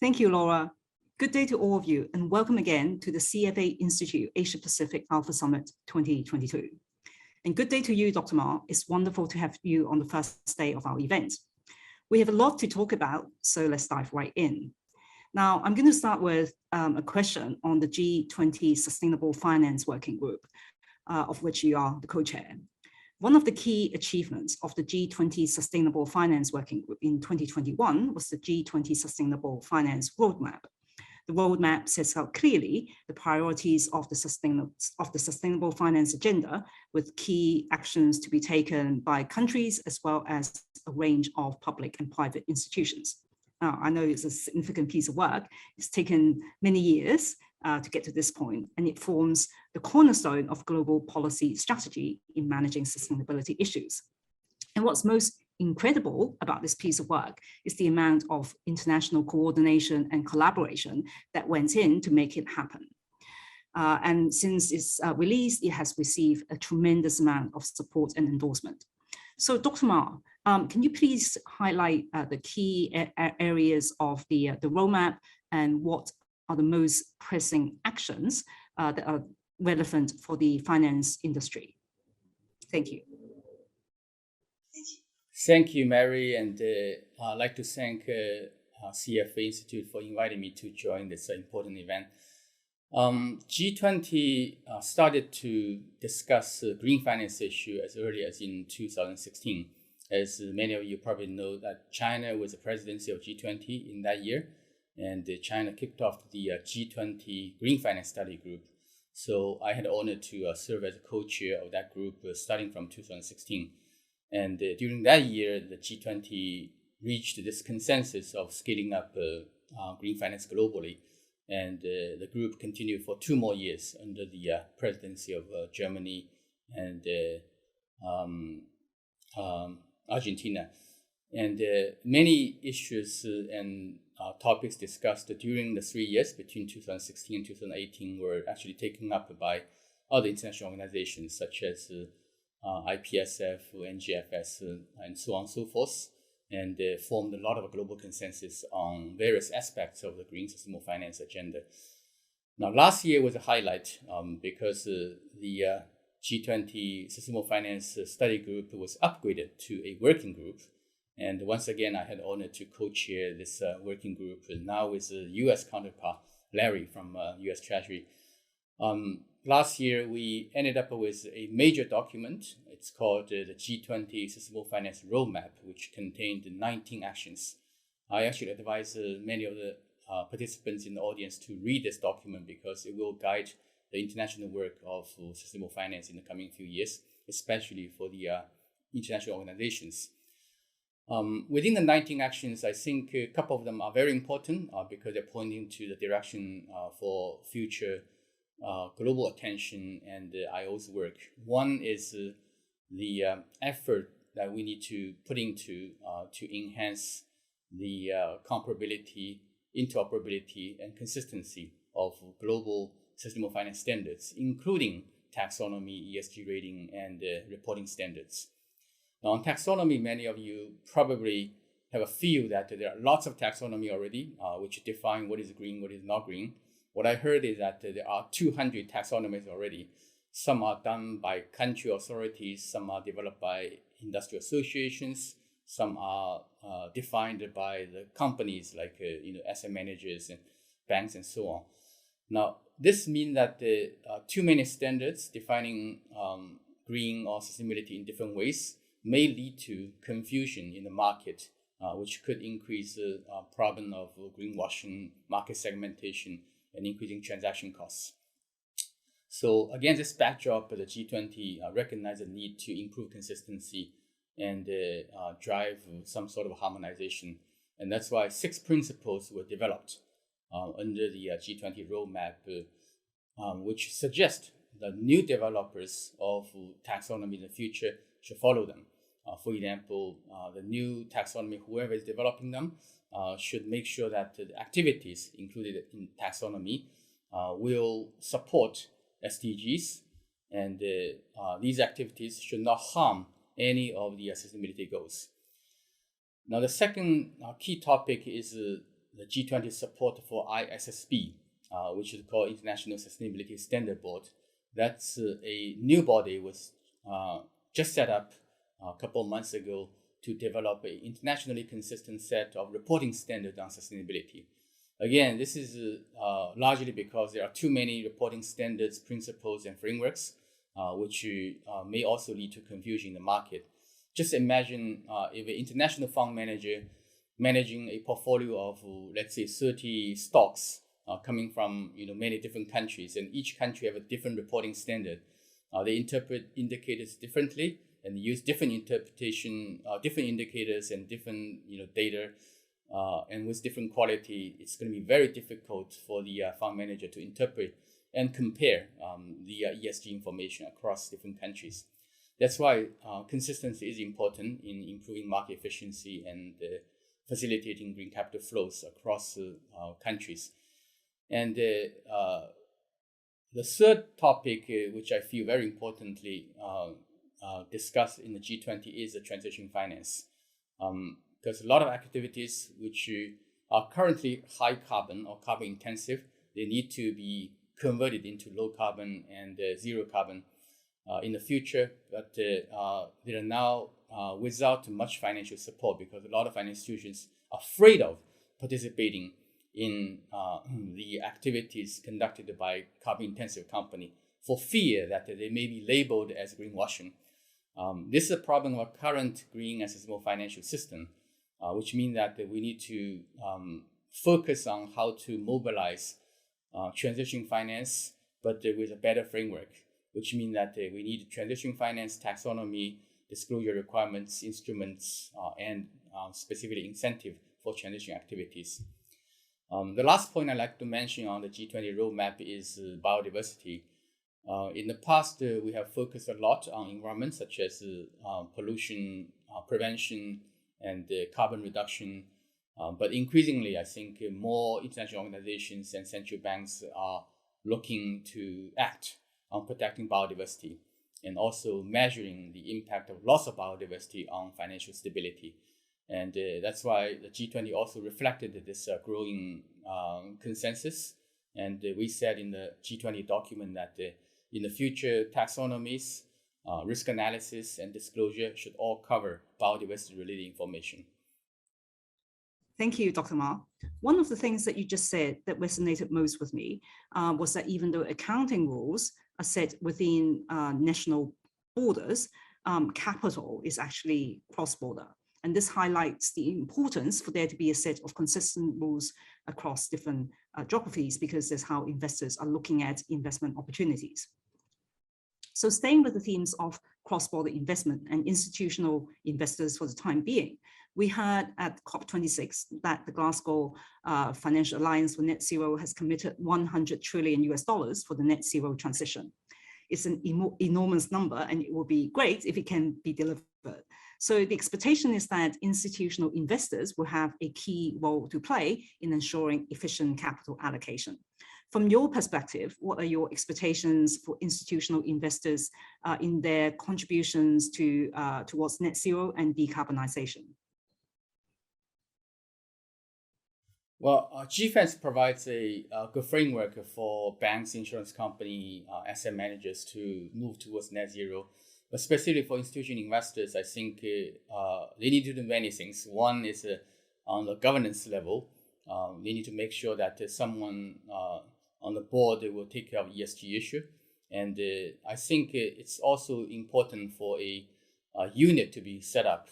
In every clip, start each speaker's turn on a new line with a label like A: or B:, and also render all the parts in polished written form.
A: Thank you, Laura. Good day to all of you, and welcome again to the CFA Institute Asia Pacific Alpha Summit 2022. And good day to you, Dr. Ma. It's wonderful to have you on the first day of our event. We have a lot to talk about, so let's dive right in. Now, I'm going to start with a question on the G20 Sustainable Finance Working Group, of which you are the co-chair. One of the key achievements of the G20 Sustainable Finance Working Group in 2021 was the G20 Sustainable Finance Roadmap. The roadmap sets out clearly the priorities of the sustainable finance agenda, with key actions to be taken by countries as well as a range of public and private institutions. Now, I know it's a significant piece of work. It's taken many years to get to this point, and it forms the cornerstone of global policy strategy in managing sustainability issues. And what's most incredible about this piece of work is the amount of international coordination and collaboration that went in to make it happen. And since its release, it has received a tremendous amount of support and endorsement. So Dr. Ma, can you please highlight the key areas of the roadmap and what are the most pressing actions that are relevant for the finance industry? Thank you.
B: Thank you, Mary, and I'd like to thank CFA Institute for inviting me to join this important event. G20 started to discuss green finance issue as early as in 2016. As many of you probably know, that China was the presidency of G20 in that year, and China kicked off the G20 Green Finance Study Group. So I had the honor to serve as a co-chair of that group starting from 2016. And during that year, the G20 reached this consensus of scaling up green finance globally. And the group continued for 2 more years under the presidency of Germany and Argentina. And many issues and topics discussed during the 3 years between 2016 and 2018 were actually taken up by other international organizations such as IPSF, NGFS, and so on and so forth, and formed a lot of global consensus on various aspects of the green sustainable finance agenda. Now, last year was a highlight because the G20 Sustainable Finance Study Group was upgraded to a working group. And once again, I had the honor to co-chair this working group, now with the US counterpart, Larry from US Treasury. Last year, we ended up with a major document. It's called the G20 Sustainable Finance Roadmap, which contained 19 actions. I actually advise many of the participants in the audience to read this document because it will guide the international work of sustainable finance in the coming few years, especially for the international organizations. Within the 19 actions, I think a couple of them are very important because they're pointing to the direction for future global attention and IO's work. One is the effort that we need to put into to enhance the comparability, interoperability, and consistency of global sustainable finance standards, including taxonomy, ESG rating, and reporting standards. Now, on taxonomy, many of you probably have a feel that there are lots of taxonomy already, which define what is green, what is not green. What I heard is that there are 200 taxonomies already. Some are done by country authorities, some are developed by industry associations, some are defined by the companies like asset managers and banks and so on. Now, this means that there are too many standards defining green or sustainability in different ways may lead to confusion in the market, which could increase the problem of greenwashing, market segmentation, and increasing transaction costs. So against this backdrop, the G20 recognized the need to improve consistency and drive some sort of harmonization. And that's why 6 principles were developed under the G20 roadmap, which suggest that new developers of taxonomy in the future should follow them. For example, the new taxonomy, whoever is developing them, should make sure that the activities included in taxonomy will support SDGs, and these activities should not harm any of the sustainability goals. Now, the second key topic is the G20 support for ISSB, which is called International Sustainability Standard Board. That's a new body was just set up a couple of months ago to develop an internationally consistent set of reporting standards on sustainability. Again, this is largely because there are too many reporting standards, principles, and frameworks, which may also lead to confusion in the market. Just imagine if an international fund manager managing a portfolio of, let's say, 30 stocks coming from many different countries, and each country have a different reporting standard. They interpret indicators differently and use different interpretation, different indicators and different data. And with different quality, it's going to be very difficult for the fund manager to interpret and compare the ESG information across different countries. That's why consistency is important in improving market efficiency and facilitating green capital flows across countries. And the third topic, which I feel very importantly discussed in the G20, is the transition finance. Because a lot of activities which are currently high carbon or carbon intensive, they need to be converted into low carbon and zero carbon in the future. But they are now without much financial support, because a lot of financial institutions are afraid of participating in the activities conducted by carbon intensive company for fear that they may be labeled as greenwashing. This is a problem of our current green and sustainable financial system, which means that we need to focus on how to mobilize transition finance, but with a better framework, which means that we need transition finance taxonomy, disclosure requirements, instruments, and specific incentive for transition activities. The last point I'd like to mention on the G20 roadmap is biodiversity. In the past, we have focused a lot on environment, such as pollution prevention and carbon reduction. But increasingly, I think more international organizations and central banks are looking to act on protecting biodiversity and also measuring the impact of loss of biodiversity on financial stability. And that's why the G20 also reflected this growing consensus. And we said in the G20 document that in the future, taxonomies, risk analysis, and disclosure should all cover biodiversity-related information.
A: Thank you, Dr. Ma. One of the things that you just said that resonated most with me was that even though accounting rules are set within national borders, capital is actually cross-border. And this highlights the importance for there to be a set of consistent rules across different geographies, because that's how investors are looking at investment opportunities. So staying with the themes of cross-border investment and institutional investors for the time being, we heard at COP26 that the Glasgow Financial Alliance for Net Zero has committed $100 trillion for the net zero transition. It's an enormous number, and it will be great if it can be delivered. So the expectation is that institutional investors will have a key role to play in ensuring efficient capital allocation. From your perspective, what are your expectations for institutional investors in their contributions to towards net zero and decarbonization?
B: Well, GFANS provides a good framework for banks, insurance company, asset managers to move towards net zero. But specifically for institutional investors, I think they need to do many things. One is on the governance level. They need to make sure that someone on the board will take care of ESG issue. And I think it's also important for a unit to be set up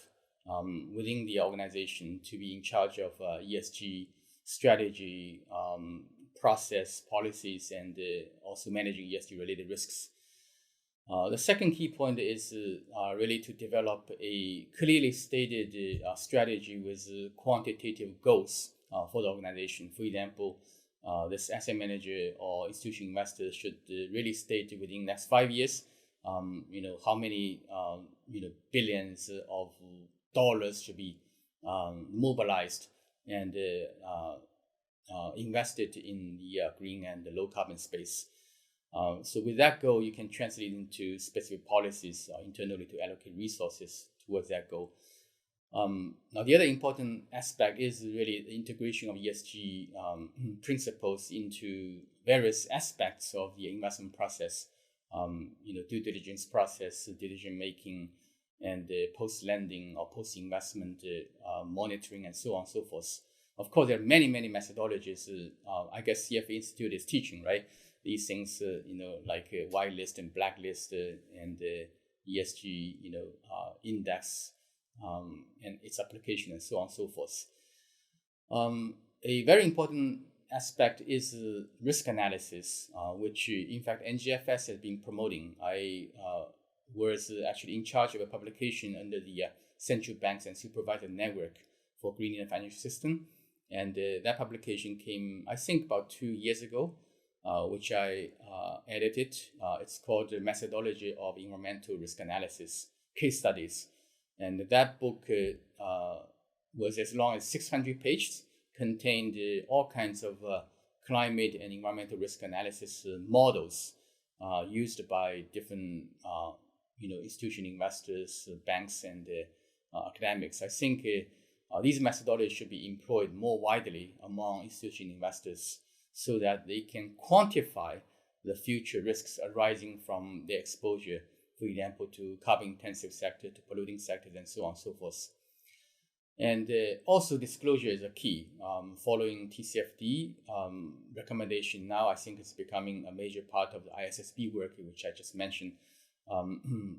B: within the organization to be in charge of ESG strategy, process, policies, and also managing ESG related risks. The second key point is really to develop a clearly stated strategy with quantitative goals for the organization. For example, this asset manager or institutional investor should really state within the next 5 years, how many billions of dollars should be mobilized and invested in the green and the low carbon space. So with that goal, you can translate into specific policies internally to allocate resources towards that goal. Now, the other important aspect is really the integration of ESG principles into various aspects of the investment process, due diligence process, decision making, and post-lending or post-investment monitoring, and so on and so forth. Of course, there are many, many methodologies. I guess CFA Institute is teaching, right? These things, like whitelist and blacklist and ESG, index. And its application and so on and so forth. A very important aspect is risk analysis, which in fact NGFS has been promoting. I was actually in charge of a publication under the Central Banks and Supervisor Network for Greening the Financial System. And that publication came, I think, about 2 years ago, which I edited. It's called The Methodology of Environmental Risk Analysis, Case Studies. And that book was as long as 600 pages, contained all kinds of climate and environmental risk analysis models used by different institutional investors, banks, and academics. I think these methodologies should be employed more widely among institutional investors so that they can quantify the future risks arising from their exposure, for example, to carbon-intensive sector, to polluting sectors, and so on and so forth. And also disclosure is a key. Following TCFD recommendation now, I think it's becoming a major part of the ISSB work, which I just mentioned.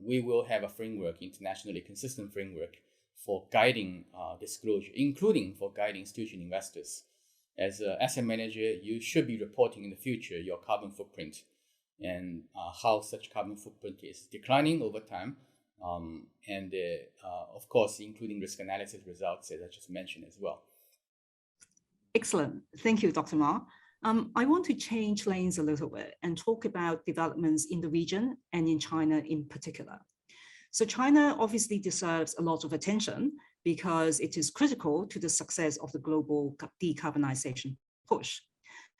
B: We will have a framework, internationally consistent framework for guiding disclosure, including for guiding institutional investors. As an asset manager, you should be reporting in the future your carbon footprint and how such carbon footprint is declining over time. And of course, including risk analysis results, as I just mentioned as well.
A: Excellent. Thank you, Dr. Ma. I want to change lanes a little bit and talk about developments in the region and in China in particular. So China obviously deserves a lot of attention because it is critical to the success of the global decarbonization push.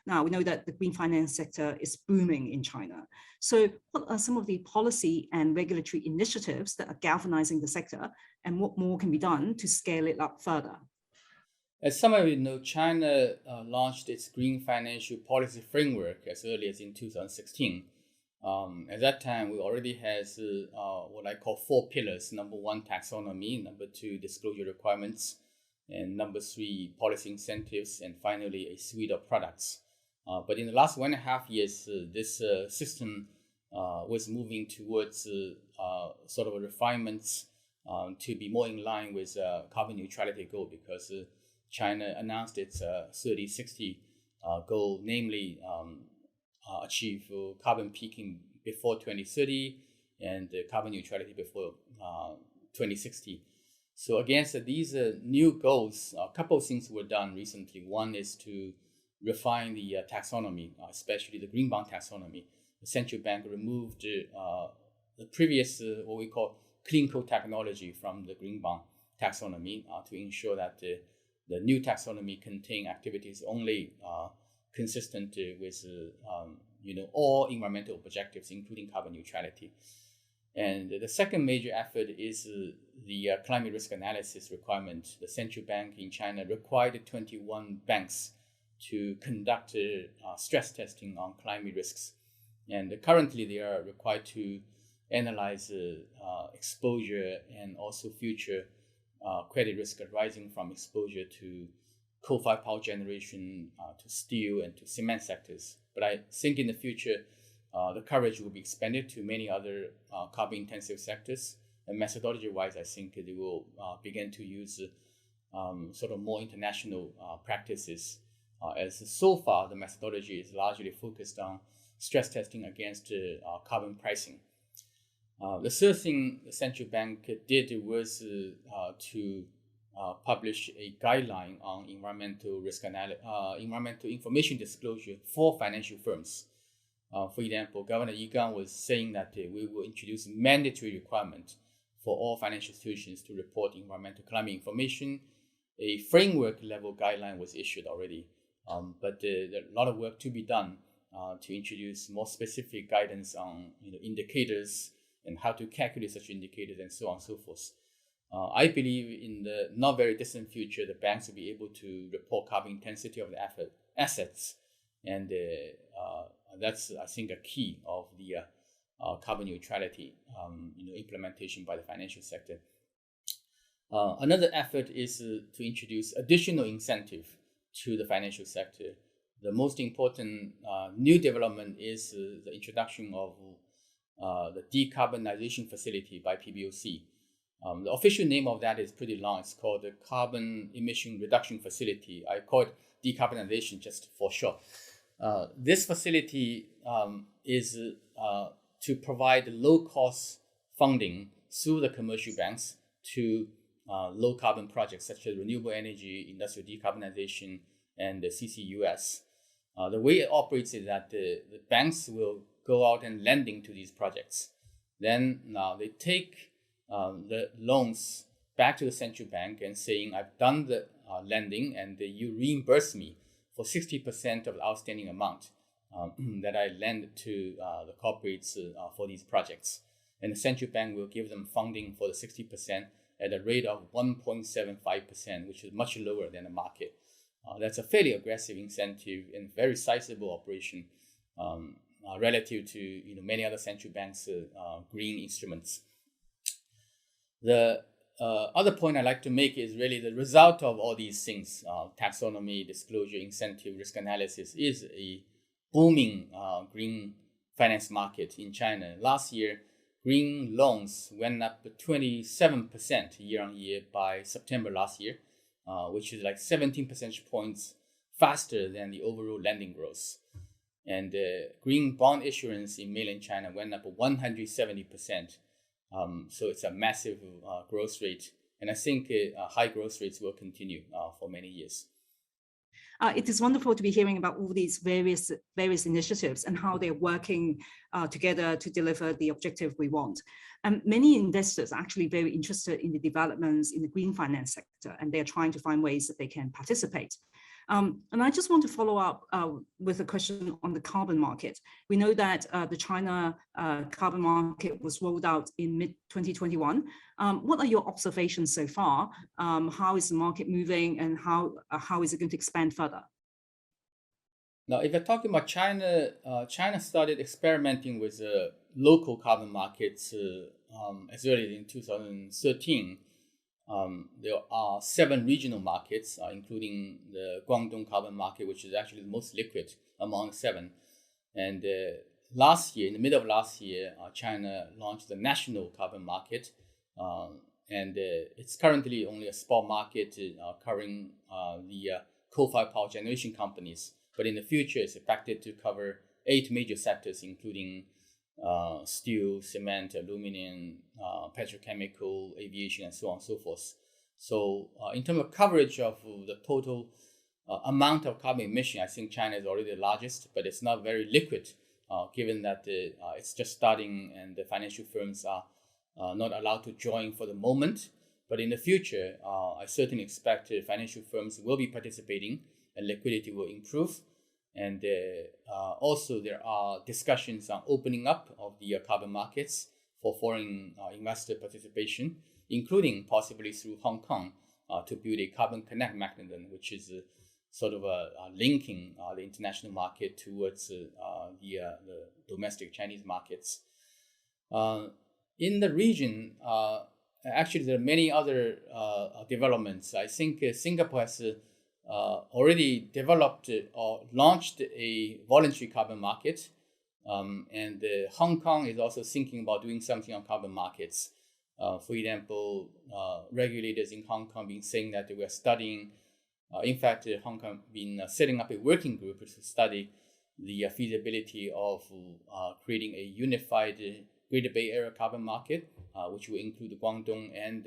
A: Now, we know that the green finance sector is booming in China. So what are some of the policy and regulatory initiatives that are galvanizing the sector, and what more can be done to scale it up further?
B: As some of you know, China launched its green financial policy framework as early as in 2016. At that time, we already has what I call 4 pillars. Number 1, taxonomy. Number 2, disclosure requirements. And number 3, policy incentives. And finally, a suite of products. But in the last 1.5 years, this system was moving towards sort of a refinements to be more in line with carbon neutrality goal, because China announced its 30-60 goal, namely achieve carbon peaking before 2030 and carbon neutrality before 2060. So against these new goals, a couple of things were done recently. One is to refine the taxonomy, especially the green bond taxonomy. The central bank removed the previous what we call clean coal technology from the green bond taxonomy to ensure that the new taxonomy contain activities only consistent with all environmental objectives, including carbon neutrality. And the second major effort is the climate risk analysis requirement. The central bank in China required 21 banks to conduct stress testing on climate risks. And currently they are required to analyze exposure and also future credit risk arising from exposure to coal-fired power generation, to steel and to cement sectors. But I think in the future, the coverage will be expanded to many other carbon-intensive sectors. And methodology-wise, I think they will begin to use sort of more international practices. As so far, the methodology is largely focused on stress testing against carbon pricing. The third thing the central bank did was to publish a guideline on environmental information disclosure for financial firms. For example, Governor Yi Gang was saying that we will introduce mandatory requirement for all financial institutions to report environmental climate information. A framework level guideline was issued already, but there's a lot of work to be done to introduce more specific guidance on indicators and how to calculate such indicators and so on and so forth. I believe in the not very distant future, the banks will be able to report carbon intensity of the assets, and that's, I think, a key of the carbon neutrality implementation by the financial sector. Another effort is to introduce additional incentive to the financial sector. The most important new development is the introduction of the decarbonization facility by PBOC. The official name of that is pretty long. It's called the Carbon Emission Reduction Facility. I call it decarbonization just for short. This facility is to provide low-cost funding through the commercial banks to low-carbon projects such as renewable energy, industrial decarbonization, and the CCUS. The way it operates is that the banks will go out and lending to these projects. Then now they take the loans back to the central bank and saying, I've done the lending and you reimburse me for 60% of the outstanding amount that I lend to the corporates for these projects. And the central bank will give them funding for the 60% at a rate of 1.75%, which is much lower than the market. That's a fairly aggressive incentive and very sizable operation relative to many other central banks' green instruments. The other point I'd like to make is really the result of all these things, taxonomy, disclosure, incentive, risk analysis, is a booming green finance market in China. Last year, green loans went up 27% year on year by September last year, which is like 17 percentage points faster than the overall lending growth. And green bond issuance in mainland China went up 170%. So it's a massive growth rate. And I think high growth rates will continue for many years.
A: It is wonderful to be hearing about all these various initiatives and how they're working together to deliver the objective we want. And many investors are actually very interested in the developments in the green finance sector, and they're trying to find ways that they can participate. And I just want to follow up with a question on the carbon market. We know that the China carbon market was rolled out in mid-2021. What are your observations so far? How is the market moving, and how is it going to expand further?
B: Now, if you're talking about China, China started experimenting with local carbon markets as early as in 2013. There are 7 regional markets, including the Guangdong carbon market, which is actually the most liquid among the 7. And last year, in the middle of last year, China launched the national carbon market. And it's currently only a spot market covering the coal-fired power generation companies. But in the future, it's expected to cover 8 major sectors, including steel, cement, aluminum, petrochemical, aviation, and so on and so forth. So in terms of coverage of the total amount of carbon emission, I think China is already the largest, but it's not very liquid, given that it's just starting and the financial firms are not allowed to join for the moment. But in the future, I certainly expect financial firms will be participating and liquidity will improve. And also there are discussions on opening up of the carbon markets for foreign investor participation, including possibly through Hong Kong to build a carbon connect mechanism, which is sort of linking the international market towards the domestic Chinese markets. In the region, actually there are many other developments. I think Singapore has already developed or launched a voluntary carbon market. And Hong Kong is also thinking about doing something on carbon markets. For example, regulators in Hong Kong been saying that they were studying, in fact, Hong Kong been setting up a working group to study the feasibility of creating a unified Greater Bay Area carbon market, which will include Guangdong and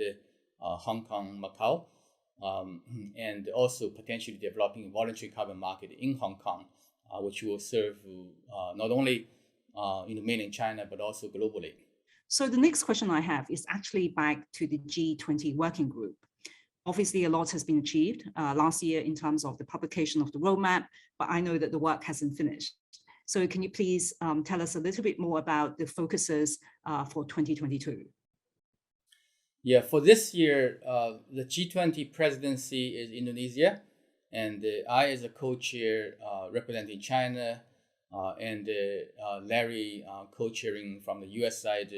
B: Hong Kong, Macau. And also potentially developing a voluntary carbon market in Hong Kong, which will serve not only in mainland China, but also globally.
A: So the next question I have is actually back to the G20 working group. Obviously, a lot has been achieved last year in terms of the publication of the roadmap, but I know that the work hasn't finished. So can you please tell us a little bit more about the focuses for 2022?
B: Yeah, for this year, the G20 presidency is Indonesia, and I, as a co-chair, representing China, and Larry, co-chairing from the US side,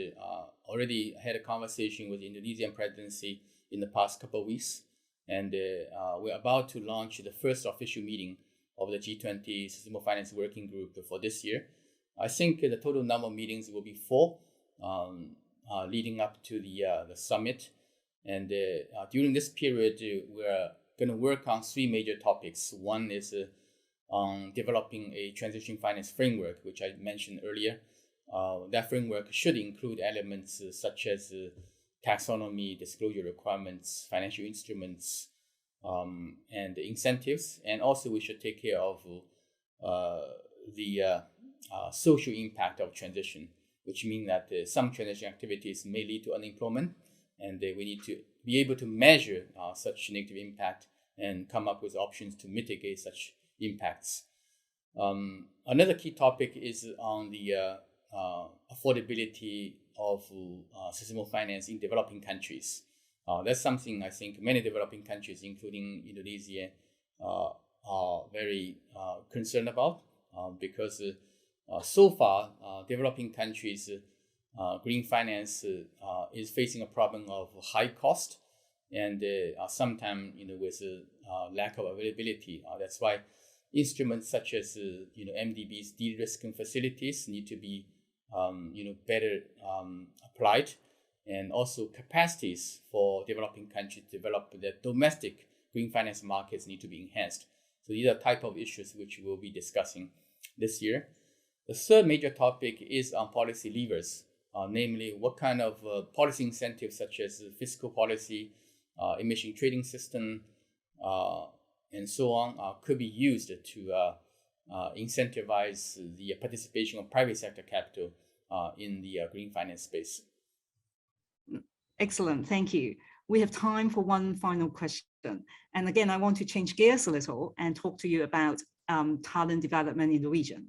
B: already had a conversation with the Indonesian presidency in the past couple of weeks, and we're about to launch the first official meeting of the G20 Sustainable Finance Working Group for this year. I think the total number of meetings will be 4. Leading up to the summit. And during this period, we're going to work on 3 major topics. One is on developing a transition finance framework, which I mentioned earlier. That framework should include elements such as taxonomy, disclosure requirements, financial instruments, and incentives. And also we should take care of the social impact of transition, which means that some transition activities may lead to unemployment, and we need to be able to measure such negative impact and come up with options to mitigate such impacts. Another key topic is on the affordability of sustainable finance in developing countries. That's something I think many developing countries, including Indonesia, are very concerned about because so far, developing countries, green finance is facing a problem of high cost and sometimes with lack of availability. That's why instruments such as MDB's de-risking facilities need to be better applied, and also capacities for developing countries to develop their domestic green finance markets need to be enhanced. So these are type of issues which we'll be discussing this year. The third major topic is on policy levers, namely what kind of policy incentives such as fiscal policy, emission trading system, and so on could be used to incentivize the participation of private sector capital in the green finance space.
A: Excellent, thank you. We have time for one final question. And again, I want to change gears a little and talk to you about talent development in the region.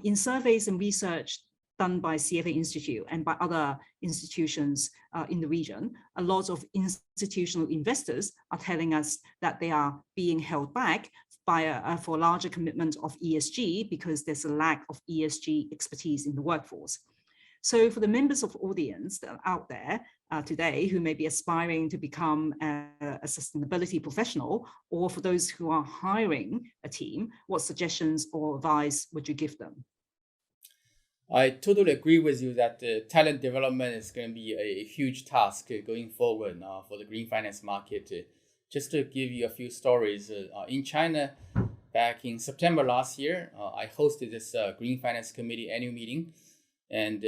A: In surveys and research done by CFA Institute and by other institutions in the region, a lot of institutional investors are telling us that they are being held back by for larger commitment of ESG because there's a lack of ESG expertise in the workforce. So for the members of audience that are out there today who may be aspiring to become a sustainability professional, or for those who are hiring a team, what suggestions or advice would you give them?
B: I totally agree with you that talent development is going to be a huge task going forward for the green finance market. Just to give you a few stories, in China, back in September last year, I hosted this Green Finance Committee annual meeting. And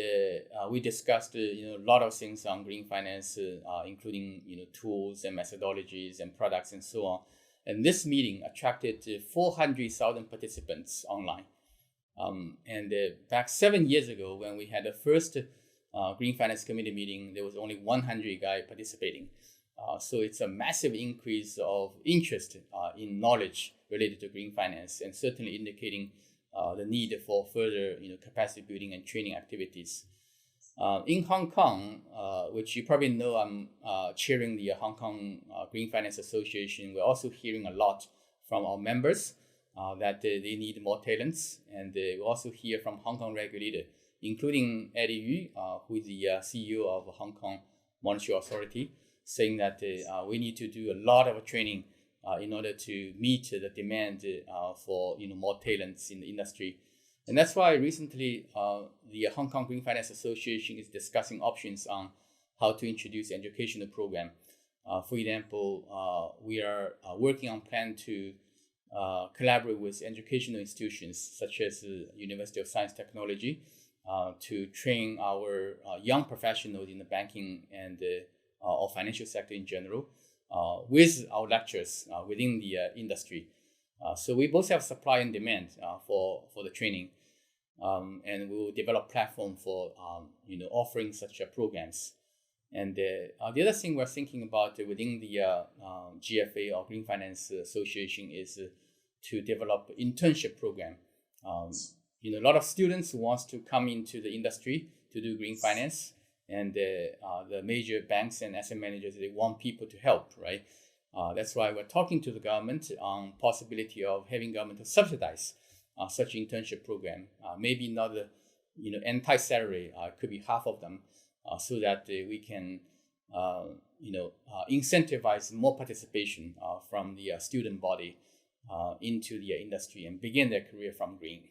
B: we discussed a lot of things on green finance, including tools and methodologies and products and so on. And this meeting attracted 400,000 participants online. And back 7 years ago, when we had the first Green Finance Committee meeting, there was only 100 guys participating. So it's a massive increase of interest in knowledge related to green finance, and certainly indicating the need for further capacity building and training activities. In Hong Kong, which you probably know, I'm chairing the Hong Kong Green Finance Association. We're also hearing a lot from our members that they need more talents, and we also hear from Hong Kong regulator, including Eddie Yu, who is the CEO of Hong Kong Monetary Authority, saying that we need to do a lot of training in order to meet the demand for more talents in the industry. And that's why recently the Hong Kong Green Finance Association is discussing options on how to introduce educational program. For example, we are working on plan to collaborate with educational institutions such as the University of Science Technology to train our young professionals in the banking and or financial sector in general with our lecturers within the industry. So we both have supply and demand for the training, and we will develop platform for offering such programs. And the other thing we're thinking about within the GFA or Green Finance Association is to develop internship program. A lot of students who wants to come into the industry to do green finance, and the major banks and asset managers, they want people to help, right? That's why we're talking to the government on possibility of having government to subsidize such internship program. Maybe not the anti-salary, could be half of them, so that we can incentivize more participation from the student body into the industry and begin their career from green.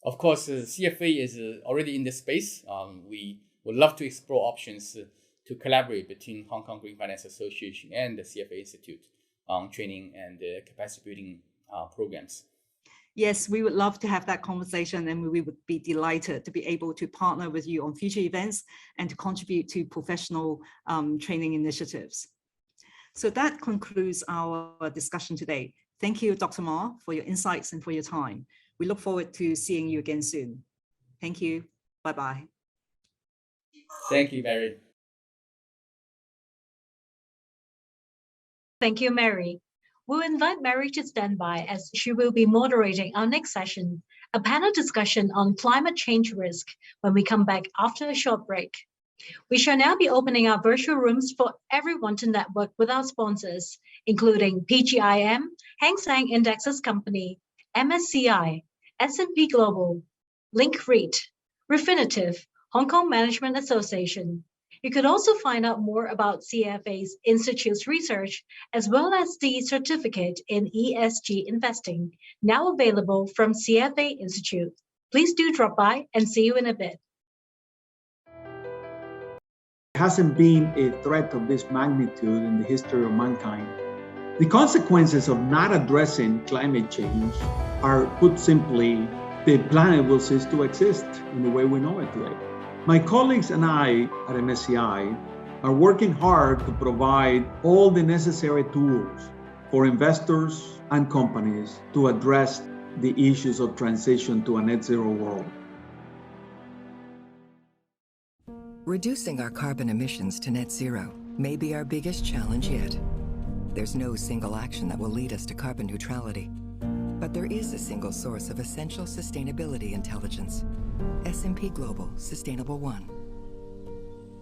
B: Of course, CFA is already in this space. We would love to explore options to collaborate between Hong Kong Green Finance Association and the CFA Institute on training and capacity building programs.
A: Yes, we would love to have that conversation, and we would be delighted to be able to partner with you on future events and to contribute to professional training initiatives. So that concludes our discussion today. Thank you, Dr. Ma, for your insights and for your time. We look forward to seeing you again soon. Thank you. Bye-bye.
B: Thank you, Mary.
C: Thank you, Mary. We'll invite Mary to stand by as she will be moderating our next session, a panel discussion on climate change risk, when we come back after a short break. We shall now be opening our virtual rooms for everyone to network with our sponsors, including PGIM, Hang Seng Indexes Company, MSCI, S&P Global, Link REIT, Refinitiv, Hong Kong Management Association. You could also find out more about CFA's Institute's research, as well as the certificate in ESG investing, now available from CFA Institute. Please do drop by and see you in a bit.
D: There hasn't been a threat of this magnitude in the history of mankind. The consequences of not addressing climate change are, put simply, the planet will cease to exist in the way we know it today. My colleagues and I at MSCI are working hard to provide all the necessary tools for investors and companies to address the issues of transition to a net zero world.
E: Reducing our carbon emissions to net zero may be our biggest challenge yet. There's no single action that will lead us to carbon neutrality. But there is a single source of essential sustainability intelligence: S&P Global Sustainable One.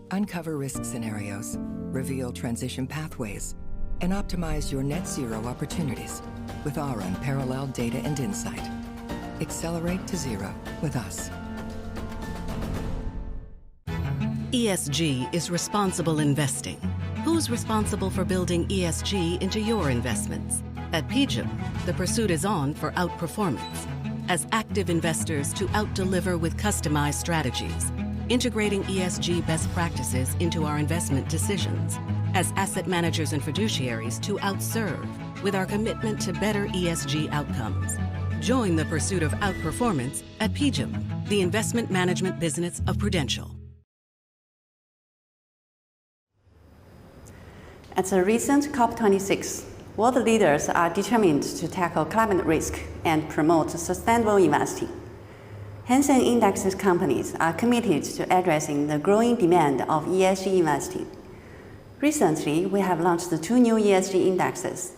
E: Uncover risk scenarios, reveal transition pathways, and optimize your net zero opportunities with our unparalleled data and insight. Accelerate to zero with us.
F: ESG is responsible investing. Who's responsible for building ESG into your investments? At PGIM, the pursuit is on for outperformance. As active investors to out-deliver with customized strategies, integrating ESG best practices into our investment decisions. As asset managers and fiduciaries to outserve with our commitment to better ESG outcomes. Join the pursuit of outperformance at PGIM, the investment management business of Prudential.
G: At the recent COP26, world leaders are determined to tackle climate risk and promote sustainable investing. Hang Seng Indexes companies are committed to addressing the growing demand of ESG investing. Recently, we have launched the two new ESG indexes,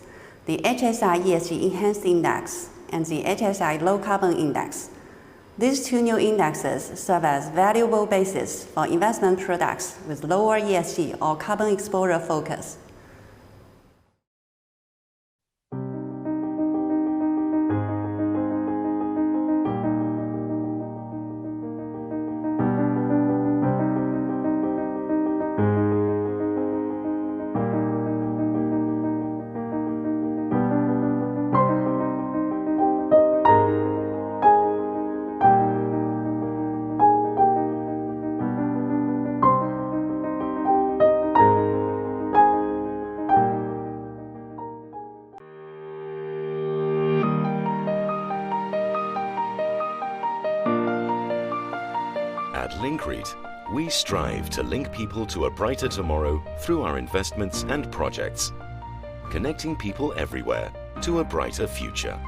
G: the HSI ESG Enhanced Index and the HSI Low Carbon Index. These two new indexes serve as valuable basis for investment products with lower ESG or carbon exposure focus.
H: At LinkREIT, we strive to link people to a brighter tomorrow through our investments and projects, connecting people everywhere to a brighter future.